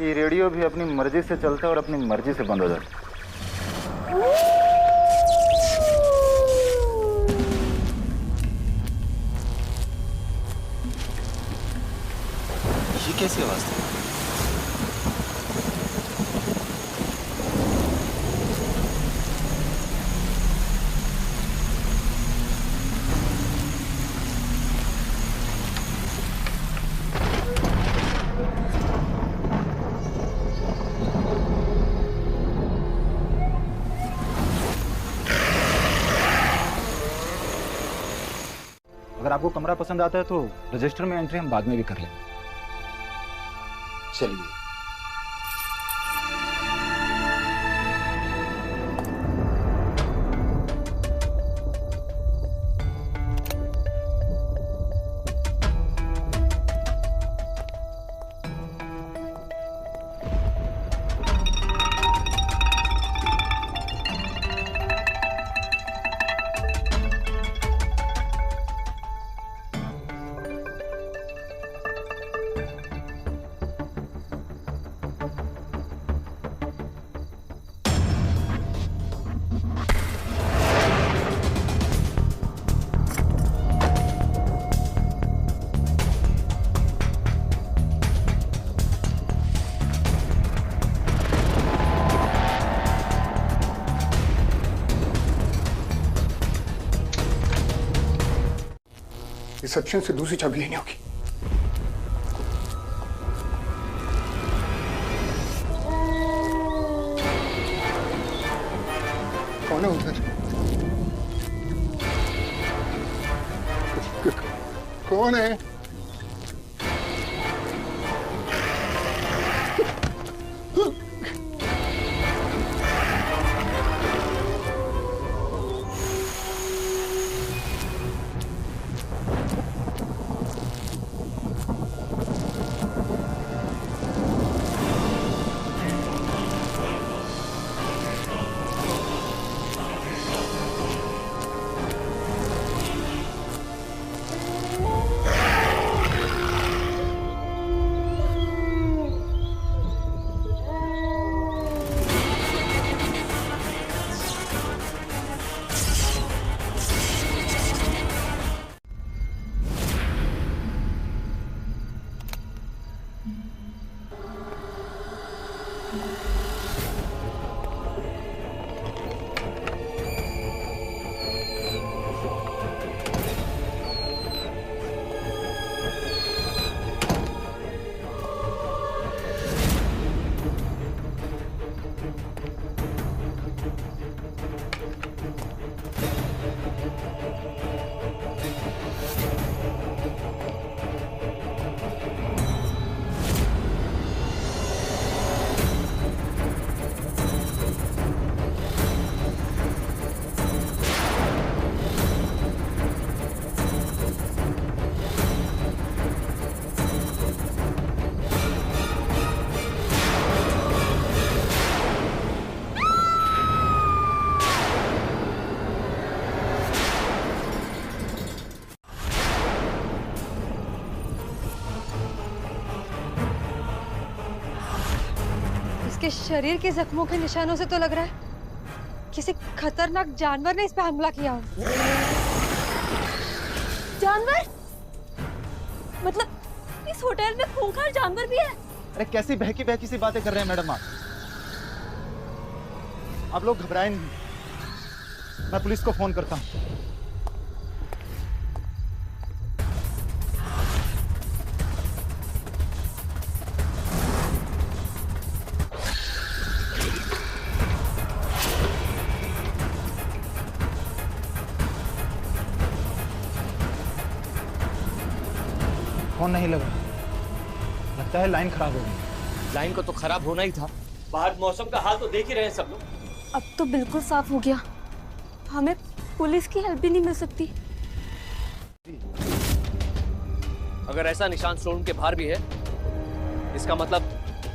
ये रेडियो भी अपनी मर्जी से चलता है और अपनी मर्जी से बंद हो जाता है। ये कैसी आवाज थी? अगर आपको कमरा पसंद आता है तो रजिस्टर में एंट्री हम बाद में भी कर लेंगे। चलिए। रिसेप्शन से दूसरी चाबी लेनी होगी। कौन है उधर? कौन है? इसके शरीर के जख्मों के निशानों से तो लग रहा है किसी खतरनाक जानवर ने इस पे हमला किया हो। जानवर? मतलब इस होटल में खूंखार जानवर भी है? अरे कैसी बहकी बहकी सी बातें कर रहे हैं मैडम आप लोग घबराएं नहीं, मैं पुलिस को फोन करता हूं। फोन नहीं लगा, लगता है लाइन खराब हो गई। लाइन को तो खराब होना ही था, बाहर मौसम का हाल तो देख ही रहे हैं सब लोग। अब तो बिल्कुल साफ हो गया, हमें पुलिस की हेल्प भी नहीं मिल सकती। अगर ऐसा निशान शोरूम के बाहर भी है, इसका मतलब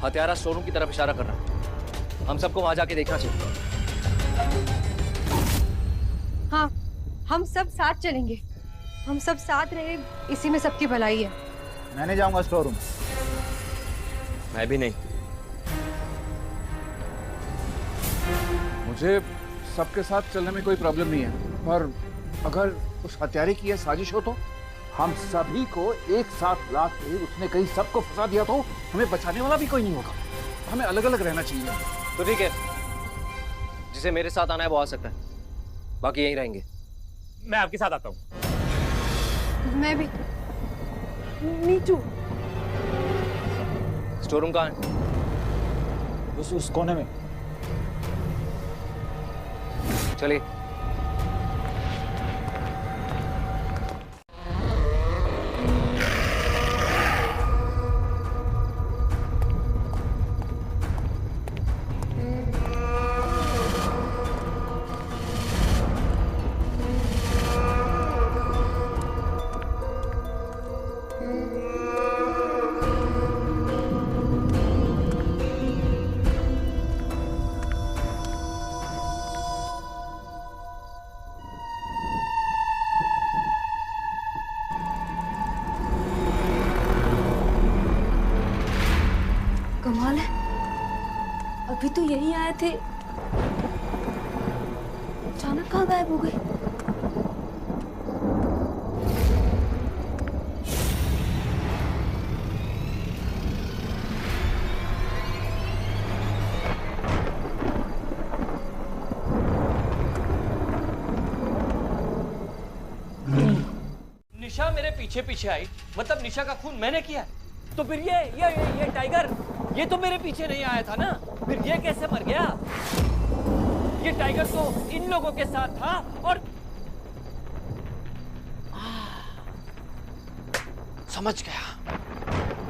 हत्यारा शोरूम की तरफ इशारा कर रहा है। हम सबको वहां जाके देखना चाहिए। हाँ, हम सब साथ चलेंगे, हम सब साथ रहे, इसी में सबकी भलाई है। मैं नहीं जाऊंगा स्टोर रूम। मैं भी नहीं। मुझे सबके साथ चलने में कोई प्रॉब्लम नहीं है, पर अगर उस हत्यारे की यह साजिश हो तो हम सभी को एक साथ लाद के उसने कहीं सबको फंसा दिया तो हमें बचाने वाला भी कोई नहीं होगा। हमें अलग अलग रहना चाहिए। तो ठीक है, जिसे मेरे साथ आना है वो आ सकता है, बाकी यहीं रहेंगे। मैं आपके साथ आता हूँ। मैं भी। नीचू। स्टोर रूम कहाँ है? उस कोने में। चलिए। कमाल है, अभी तो यहीं आए थे, अचानक कहाँ गायब हो गए? निशा मेरे पीछे पीछे आई, मतलब निशा का खून मैंने किया है। तो फिर ये टाइगर, ये तो मेरे पीछे नहीं आया था ना, फिर ये कैसे मर गया? ये टाइगर तो इन लोगों के साथ था और समझ गया,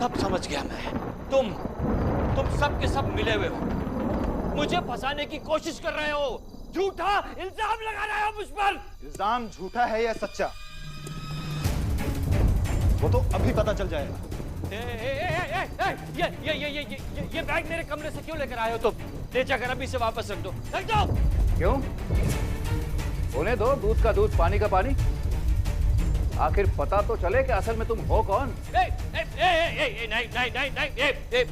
तब समझ गया मैं। तुम सब के सब मिले हुए हो, मुझे फंसाने की कोशिश कर रहे हो, झूठा इल्जाम लगा रहे हो मुझ पर। इल्जाम झूठा है या सच्चा वो तो अभी पता चल जाएगा। ये बैग मेरे कमरे से क्यों लेकर आए हो तुम? ले जाकर अभी से वापस रख दो, रख दो। क्यों? होने दो, दूध का दूध पानी का पानी। आखिर पता तो चले कि असल में तुम हो कौन। नहीं,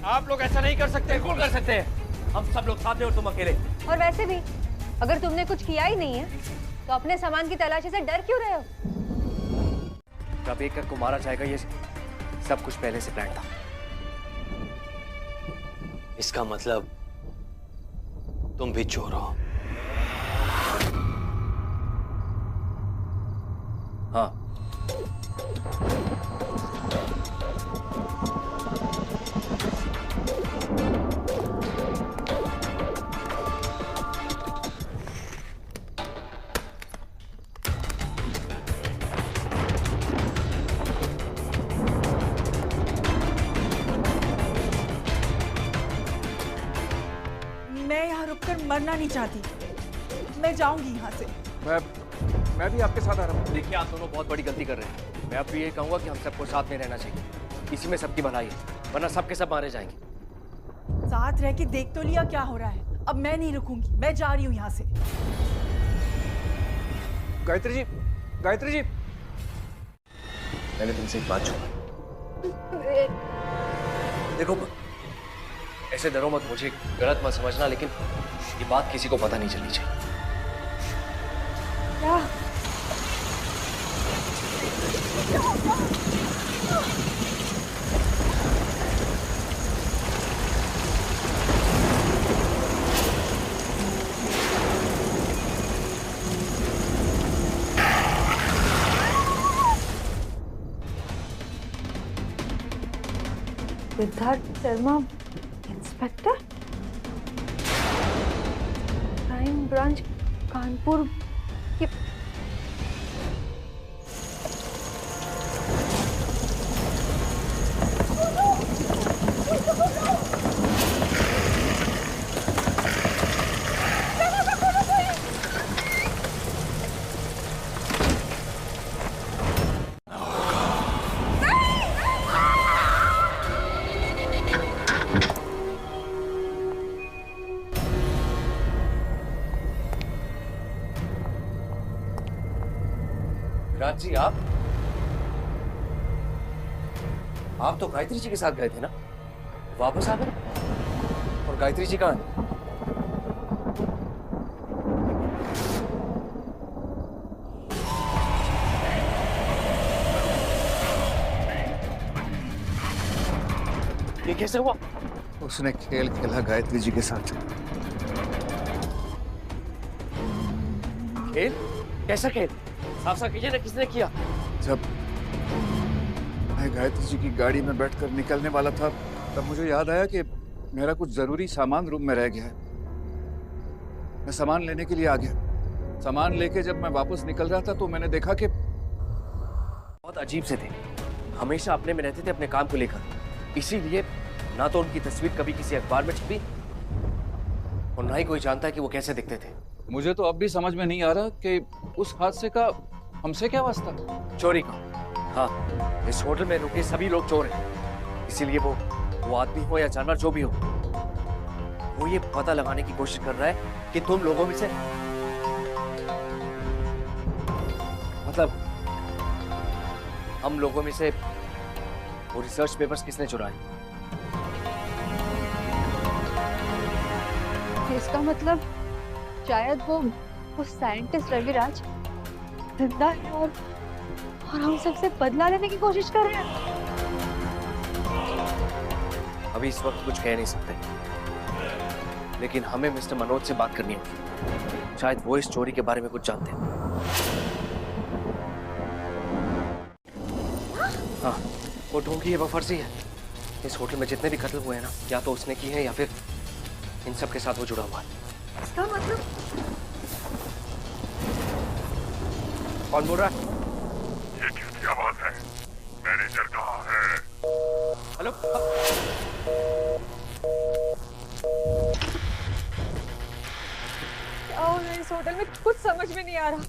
आप लोग ऐसा नहीं कर सकते। बिल्कुल कर सकते हैं, हम सब लोग साथ हैं और तुम अकेले। और वैसे भी अगर तुमने कुछ किया ही नहीं है तो अपने सामान की तलाशी से डर क्यों रहे हो? जब एक को मारा जाएगा, ये सब कुछ पहले से प्लान था। इसका मतलब तुम भी चोर हो। हाँ। मैं यहाँ रुककर मरना नहीं चाहती, मैं जाऊंगी यहाँ से। मैं भी आपके साथ आ रहा हूँ। देखिए, आप दोनों बहुत बड़ी गलती कर रहे हैं। मैं अब ये कहूंगा कि हम सबको साथ में रहना चाहिए, इसी में सबकी भलाई है, वरना सबके सब मारे जाएंगे। साथ रह के देख तो लिया क्या हो रहा है, अब मैं नहीं रुकूंगी, मैं जा रही हूँ यहाँ से। गायत्री जी, गायत्री जी, मैंने तुमसे एक बात छुपी। देखो, ऐसे डरो मत, मुझे गलत मत समझना, लेकिन ये बात किसी को पता नहीं चलनी चाहिए। क्या? Siddharth Sharma, inspector, crime branch, Kanpur. ये राज जी, आप तो गायत्री जी के साथ गए थे ना, वापस आ गए? और गायत्री जी कहाँ है? कैसे हुआ? उसने खेल खेला गायत्री जी के साथ। खेल? कैसा खेल? साफ साफ कीजिए ना, किसने किया? जब मैं गायत्री जी की गाड़ी में बैठकर निकलने वाला था तब मुझे याद आया कि मेरा कुछ जरूरी सामान रूम में रह गया है। मैं सामान लेने के लिए आ गया। सामान लेके जब मैं वापस निकल रहा था तो मैंने देखा कि बहुत अजीब से थे, हमेशा अपने में रहते थे अपने काम को लेकर, इसीलिए ना तो उनकी तस्वीर कभी किसी अखबार में छपी और ना ही कोई जानता है कि वो कैसे दिखते थे। मुझे तो अब भी समझ में नहीं आ रहा कि उस हादसे का हमसे क्या वास्ता। चोरी का? हाँ, इस होटल में रुके सभी लोग चोर हैं, इसीलिए वो आदमी हो या जानवर जो भी हो, वो ये पता लगाने की कोशिश कर रहा है कि तुम लोगों में से मतलब हम लोगों में से वो रिसर्च पेपर्स किसने चुराए। इसका मतलब शायद वो साइंटिस्ट रविराज जिंदा है और हम सबसे बदला लेने की कोशिश कर रहे हैं। अभी इस वक्त कुछ कह नहीं सकते, लेकिन हमें मिस्टर मनोज से बात करनी होगी, शायद वो इस चोरी के बारे में कुछ जानते हैं। हाँ, वो ढूंढ की वो फर्जी है। इस होटल में जितने भी कत्ल हुए हैं ना, या तो उसने की है या फिर इन सब के साथ वो जुड़ा हुआ है। इसका मतलब कौन बोल रहा है? ये किसकी आवाज है? मैनेजर कहाँ है? हेलो? क्या हो रहा है इस होटल में? कुछ समझ में नहीं आ रहा।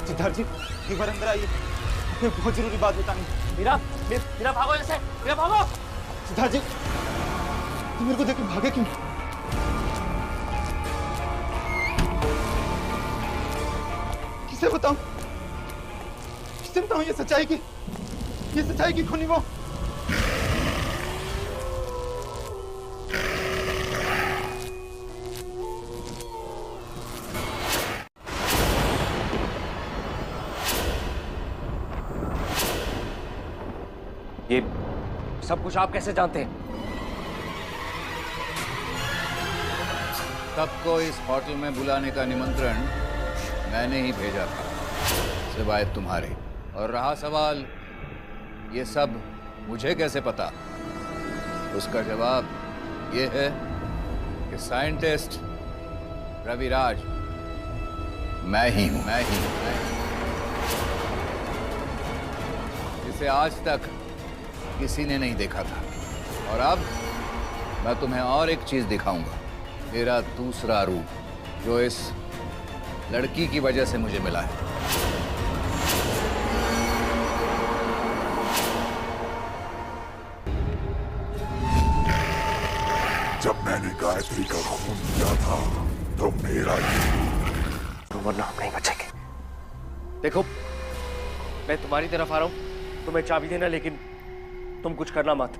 सिद्धार्थ जी, एक बार अंदर आइए, मुझे बहुत जरूरी बात बतानी है। मीरा भागो जैसे, मीरा भागो। सिद्धार्थ जी, तुम मेरे को देख के भागे क्यों? किसे बताऊं? किसे बताऊं ये सच्चाई की खूनी वो? ये सब कुछ आप कैसे जानते हैं? सबको इस होटल में बुलाने का निमंत्रण मैंने ही भेजा था, सिवाय तुम्हारे। और रहा सवाल ये सब मुझे कैसे पता, उसका जवाब ये है कि साइंटिस्ट रविराज मैं ही हूं। इसे आज तक किसी ने नहीं देखा था, और अब मैं तुम्हें और एक चीज दिखाऊंगा, मेरा दूसरा रूप, जो इस लड़की की वजह से मुझे मिला है। जब मैंने गायत्री का खून किया था तो मेरा वरना हम नहीं बचेंगे। देखो, मैं तुम्हारी तरफ आ रहा हूं, तुम्हें चाबी देना, लेकिन तुम कुछ करना मत।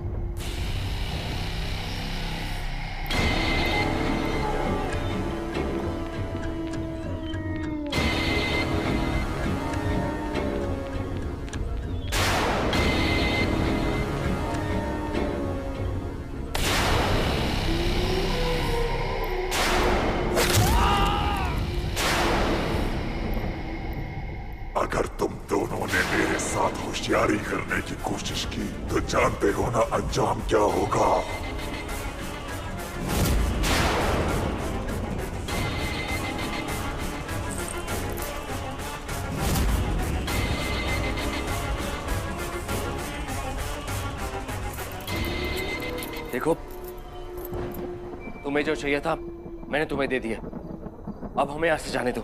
अगर तुम दोनों ने मेरे साथ होशियारी करने की कोशिश की तो जानते हो ना अंजाम क्या होगा। देखो, तुम्हें जो चाहिए था मैंने तुम्हें दे दिया, अब हमें यहाँ से जाने दो।